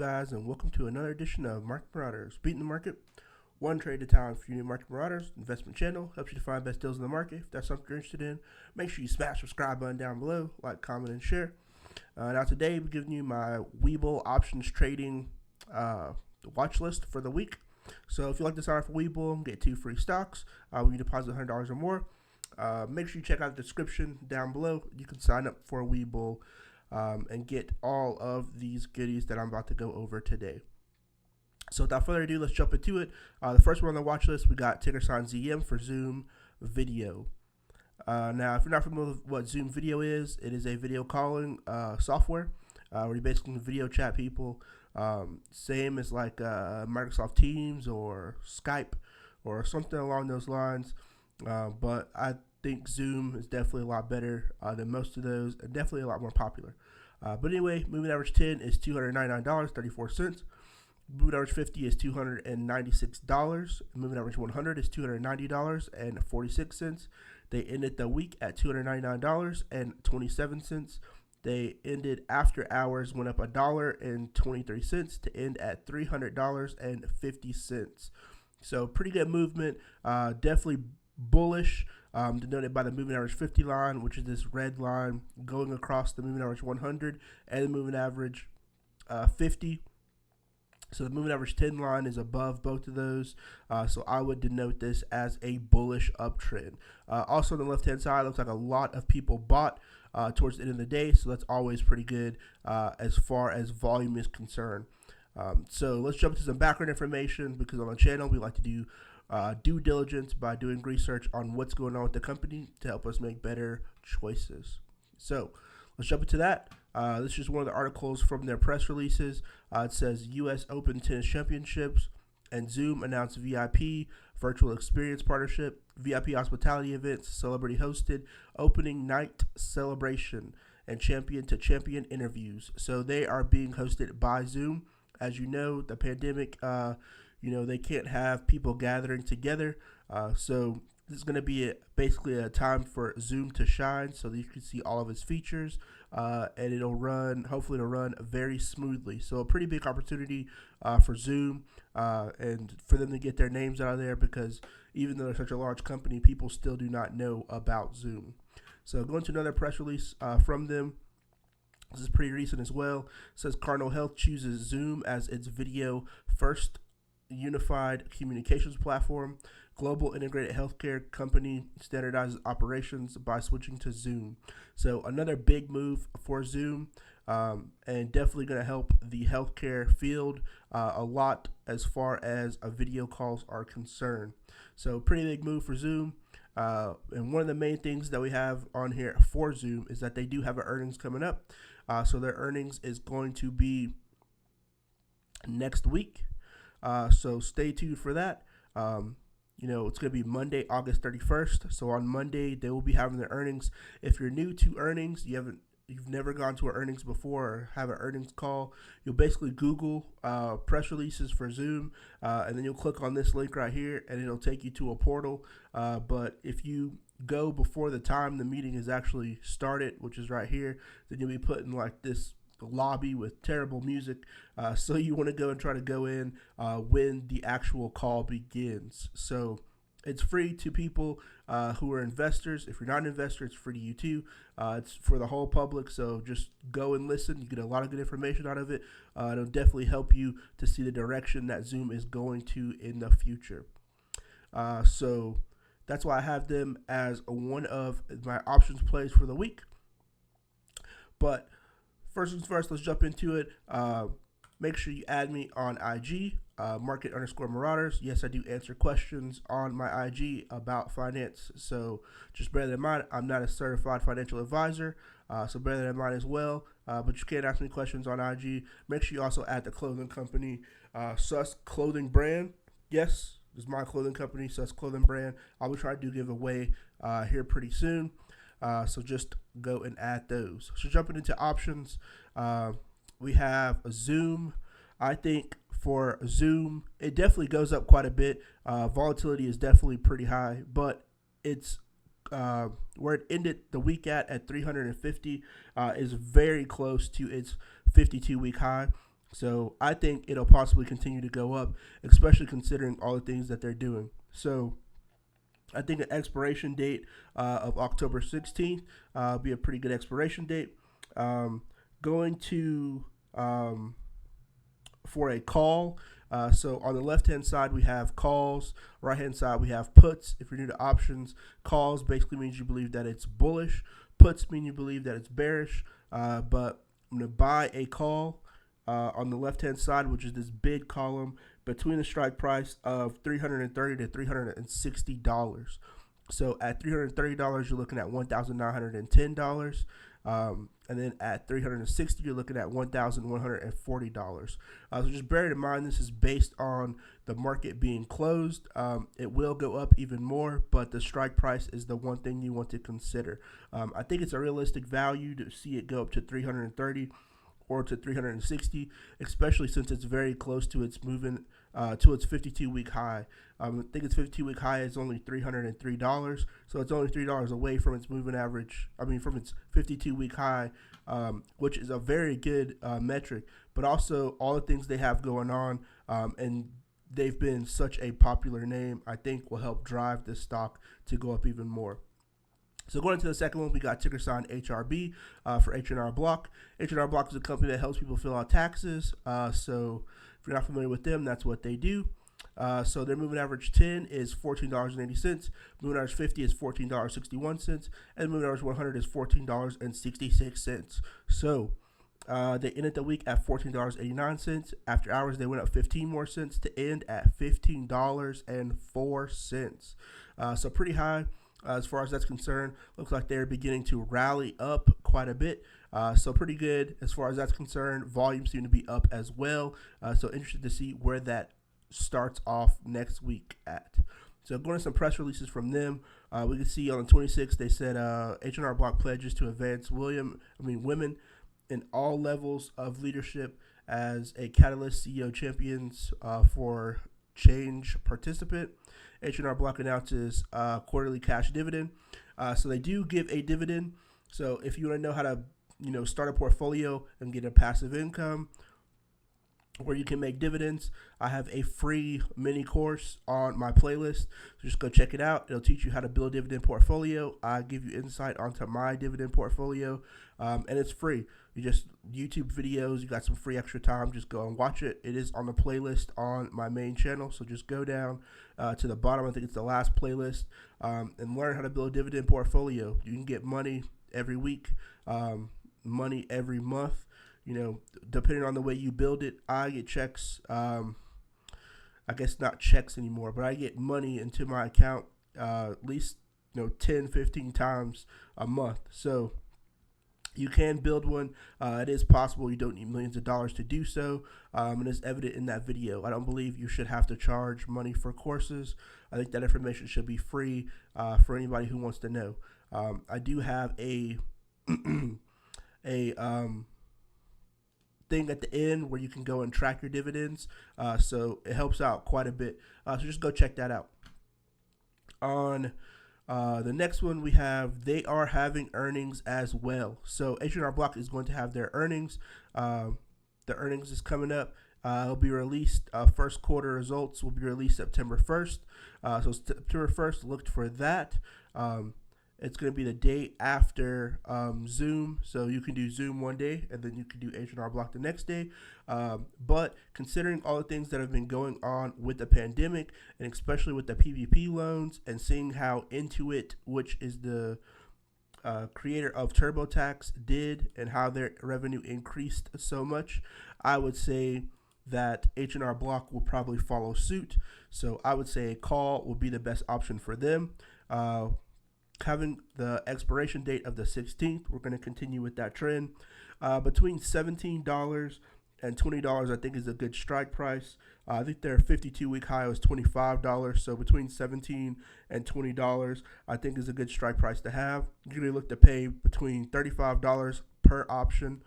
guys, and welcome to another edition of Market Marauders, beating the market one trade at a time. For you new Market Marauders investment channel, helps you to find best deals in the market. If that's something you're interested in, make sure you smash the subscribe button down below, like, comment, and share. Now today we're giving you my Webull Options Trading watch list for the week. So if you like to sign up for Webull and get 2 free stocks when you deposit $100 or more, make sure you check out the description down below. You can sign up for Webull and get all of these goodies that I'm about to go over today. So without further ado, let's jump into it. The first one on the watch list, we got ticker sign ZM for Zoom Video. Now, if you're not familiar with what Zoom Video is, it is a video calling software where you basically video chat people, same as like Microsoft Teams or Skype or something along those lines. But I think Zoom is definitely a lot better than most of those, and definitely a lot more popular. But anyway, moving average 10 is $299.34. Moving average 50 is $296. Moving average 100 is $290.46. They ended the week at $299.27. They ended after hours, went up $1.23 to end at $300.50. So pretty good movement. Definitely bullish, denoted by the moving average 50 line, which is this red line going across the moving average 100 and the moving average 50. So the moving average 10 line is above both of those. So I would denote this as a bullish uptrend. Also on the left-hand side, looks like a lot of people bought towards the end of the day. So that's always pretty good as far as volume is concerned. So let's jump into some background information, because on the channel, we like to do due diligence by doing research on what's going on with the company to help us make better choices. So let's jump into that. This is just one of the articles from their press releases. It says U.S. Open Tennis Championships and Zoom announced VIP virtual experience partnership, VIP hospitality events, celebrity hosted, opening night celebration, and champion to champion interviews. So they are being hosted by Zoom. As you know, the pandemic, they can't have people gathering together. So this is going to be basically a time for Zoom to shine, so that you can see all of its features, and hopefully it'll run very smoothly. So a pretty big opportunity for Zoom and for them to get their names out of there, because even though they're such a large company, people still do not know about Zoom. So going to another press release from them. This is pretty recent as well. It says Cardinal Health chooses Zoom as its video first unified communications platform. Global integrated healthcare company standardizes operations by switching to Zoom. So another big move for Zoom, and definitely going to help the healthcare field a lot as far as video calls are concerned. So pretty big move for Zoom. And one of the main things that we have on here for Zoom is that they do have an earnings coming up. So their earnings is going to be next week. So stay tuned for that. It's going to be Monday, August 31st. So on Monday, they will be having their earnings. If you're new to earnings, you've never gone to an earnings before or have an earnings call, you'll basically Google press releases for Zoom, and then you'll click on this link right here, and it'll take you to a portal. But if you go before the time the meeting is actually started, which is right here, then you'll be put in like this lobby with terrible music. So you want to go and try to go in when the actual call begins. So it's free to people who are investors. If you're not an investor, it's free to you too. It's for the whole public, so just go and listen. You get a lot of good information out of it. It'll definitely help you to see the direction that Zoom is going to in the future. So that's why I have them as one of my options plays for the week. But first things first, let's jump into it. Make sure you add me on IG, market_marauders. Yes, I do answer questions on my IG about finance. So just bear that in mind. I'm not a certified financial advisor, so bear that in mind as well. But you can ask me questions on IG. Make sure you also add the clothing company, Sus Clothing Brand. Yes, this is my clothing company, Sus Clothing Brand. I will try to do a giveaway here pretty soon. So just go and add those. So jumping into options, we have Zoom. I think for Zoom, it definitely goes up quite a bit. Volatility is definitely pretty high, but it's where it ended the week at 350 is very close to its 52-week high. So I think it'll possibly continue to go up, especially considering all the things that they're doing. So I think an expiration date of October 16th be a pretty good expiration date. Going to for a call. So on the left hand side we have calls, right hand side we have puts. If you're new to options, calls basically means you believe that it's bullish. Puts mean you believe that it's bearish. But I'm going to buy a call on the left hand side, which is this bid column between the strike price of $330 to $360. So at $330, you're looking at $1,910. And then at $360, you're looking at $1,140. So just bear in mind, this is based on the market being closed. It will go up even more, but the strike price is the one thing you want to consider. I think it's a realistic value to see it go up to 330 or to 360, especially since it's very close to its moving to its 52-week high. I think its 52-week high is only $303, so it's only $3 away from its moving average. From its 52-week high, which is a very good metric. But also all the things they have going on, and they've been such a popular name, I think will help drive this stock to go up even more. So going into the second one, we got ticker sign HRB for H&R Block. H&R Block is a company that helps people fill out taxes. So if you're not familiar with them, that's what they do. So their moving average 10 is $14.80. Moving average 50 is $14.61. And moving average 100 is $14.66. So they ended the week at $14.89. After hours, they went up 15 more cents to end at $15.04. So pretty high. As far as that's concerned, looks like they're beginning to rally up quite a bit. So pretty good as far as that's concerned. Volumes seem to be up as well. So interested to see where that starts off next week at. So going to some press releases from them, we can see on the 26th they said H&R Block pledges to advance women in all levels of leadership as a Catalyst CEO champions for change participant. H&R Block announces quarterly cash dividend. So they do give a dividend. So if you want to know how to, start a portfolio and get a passive income where you can make dividends, I have a free mini course on my playlist. So just go check it out. It'll teach you how to build a dividend portfolio. I give you insight onto my dividend portfolio, and it's free. You just YouTube videos. You got some free extra time. Just go and watch it. It is on the playlist on my main channel. So just go down to the bottom. I think it's the last playlist, and learn how to build a dividend portfolio. You can get money every week, money every month. Depending on the way you build it. I get checks. I guess not checks anymore, but I get money into my account at least 10, 15 times a month. So you can build one. It is possible. You don't need millions of dollars to do so, and it's evident in that video. I don't believe you should have to charge money for courses. I think that information should be free for anybody who wants to know. I do have a thing at the end where you can go and track your dividends, so it helps out quite a bit. So just go check that out. On the next one, we have they are having earnings as well. So H&R Block is going to have their earnings. The earnings is coming up. It'll be released. First quarter results will be released September 1st. So September 1st, look for that. It's going to be the day after Zoom. So you can do Zoom one day and then you can do H&R Block the next day. But considering all the things that have been going on with the pandemic and especially with the PPP loans and seeing how Intuit, which is the creator of TurboTax, did and how their revenue increased so much, I would say that H&R Block will probably follow suit. So I would say a call will be the best option for them. Having the expiration date of the 16th, we're going to continue with that trend. Between $17 and $20, I think is a good strike price. I think their 52-week high was $25, so between $17 and $20, I think is a good strike price to have. You're going to look to pay between $35 per option.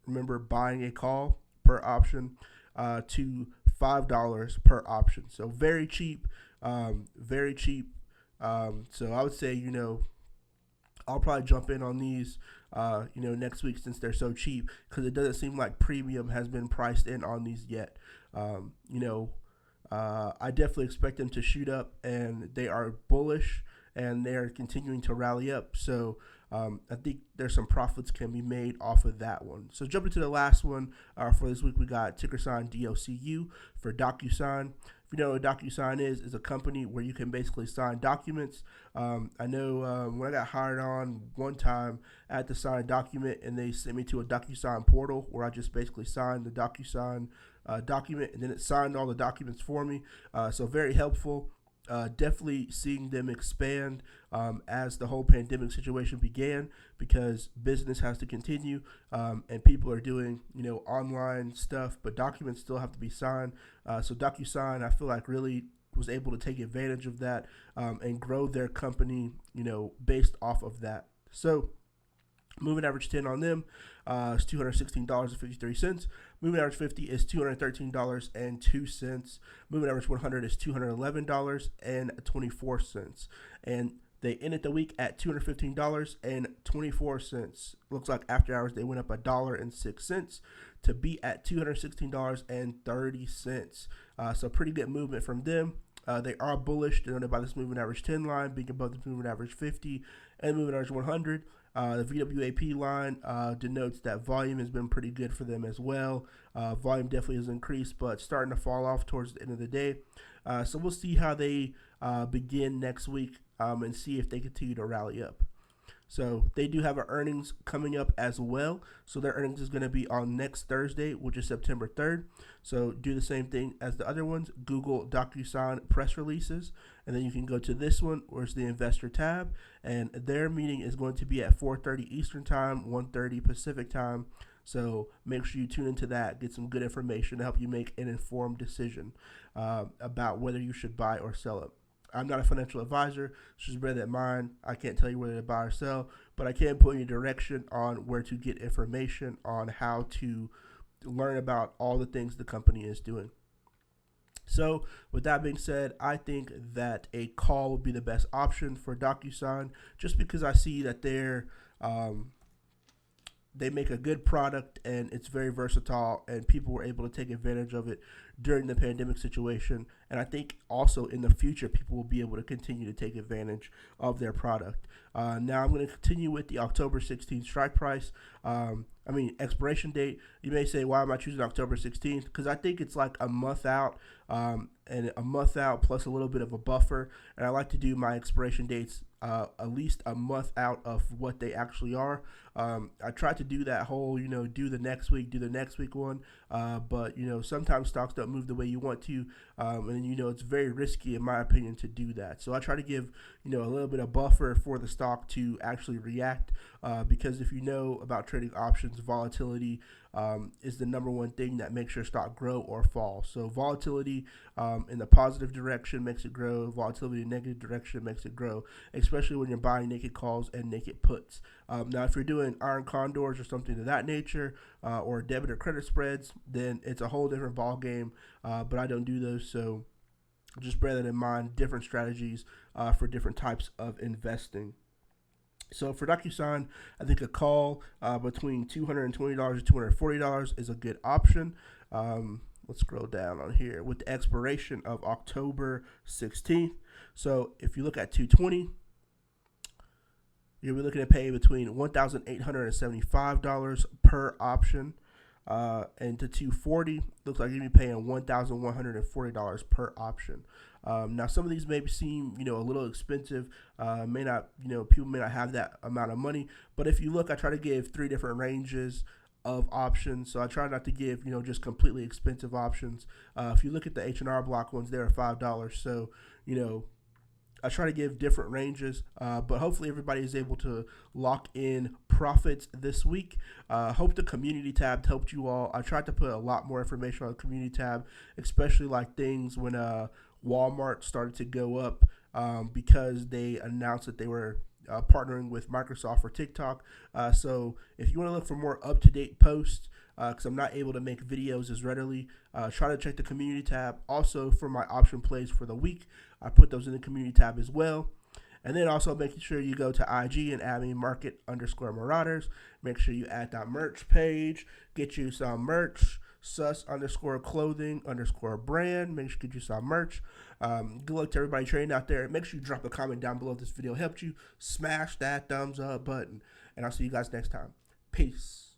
Remember, buying a call per option to $5 per option. So very cheap, very cheap. So I would say, I'll probably jump in on these, next week since they're so cheap, because it doesn't seem like premium has been priced in on these yet. Um, you know, I definitely expect them to shoot up, and they are bullish, and they're continuing to rally up. So I think there's some profits can be made off of that one. So jumping to the last one for this week, we got ticker sign DOCU for DocuSign. If you know what DocuSign is a company where you can basically sign documents. I know when I got hired on one time, I had to sign a document, and they sent me to a DocuSign portal where I just basically signed the DocuSign document, and then it signed all the documents for me. So very helpful. Definitely seeing them expand as the whole pandemic situation began, because business has to continue, and people are doing online stuff, but documents still have to be signed. So DocuSign, I feel like, really was able to take advantage of that and grow their company based off of that. So moving average 10 on them is $216.53. Moving average 50 is $213.02. Moving average 100 is $211.24. And they ended the week at $215.24. Looks like after hours they went up $1.06 to be at $216.30. So pretty good movement from them. They are bullish, denoted by this moving average 10 line being above the moving average 50 and moving average 100. The VWAP line denotes that volume has been pretty good for them as well. Volume definitely has increased, but starting to fall off towards the end of the day. So we'll see how they begin next week and see if they continue to rally up. So they do have an earnings coming up as well. So their earnings is going to be on next Thursday, which is September 3rd. So do the same thing as the other ones. Google DocuSign press releases, and then you can go to this one, where's the investor tab, and their meeting is going to be at 4:30 Eastern time, 1:30 Pacific time. So make sure you tune into that, get some good information to help you make an informed decision about whether you should buy or sell it. I'm not a financial advisor, so just bear that in mind. I can't tell you whether to buy or sell, but I can point you in direction on where to get information on how to learn about all the things the company is doing. So with that being said, I think that a call would be the best option for DocuSign, just because I see that they make a good product, and it's very versatile, and people were able to take advantage of it during the pandemic situation. And I think also in the future, people will be able to continue to take advantage of their product. Now I'm going to continue with the October 16th strike price. Expiration date. You may say, why am I choosing October 16th? Because I think it's like a month out, and a month out plus a little bit of a buffer. And I like to do my expiration dates at least a month out of what they actually are. I try to do that whole, do the next week one. But sometimes stocks don't move the way you want to. And it's very risky, in my opinion, to do that. So I try to give, a little bit of buffer for the stock to actually react. Because if you know about trading options, volatility is the number one thing that makes your stock grow or fall. So volatility in the positive direction makes it grow. Volatility in the negative direction makes it grow, especially when you're buying naked calls and naked puts. Now, if you're doing iron condors or something of that nature, or debit or credit spreads, then it's a whole different ball game. But I don't do those, so just bear that in mind. Different strategies for different types of investing. So for DocuSign, I think a call between $220 and $240 is a good option. Let's scroll down on here with the expiration of October 16th. So if you look at 220, you'll be looking to pay between $1,875 per option. And to 240, looks like you'll be paying $1,140 per option. Now, some of these may seem, a little expensive. May not, people may not have that amount of money. But if you look, I try to give 3 different ranges of options. So I try not to give, just completely expensive options. If you look at the H&R Block ones, they're $5. So, I try to give different ranges, but hopefully everybody is able to lock in profits this week. Hope the community tab helped you all. I tried to put a lot more information on the community tab, especially like things when Walmart started to go up because they announced that they were partnering with Microsoft for TikTok. So if you want to look for more up-to-date posts, because I'm not able to make videos as readily, try to check the community tab. Also, for my option plays for the week, I put those in the community tab as well. And then also making sure you go to IG and add me market_Marauders. Make sure you add that merch page. Get you some merch. sus_clothing_brand. Make sure you get you some merch. Good luck to everybody trading out there. Make sure you drop a comment down below if this video helped you. Smash that thumbs up button. And I'll see you guys next time. Peace.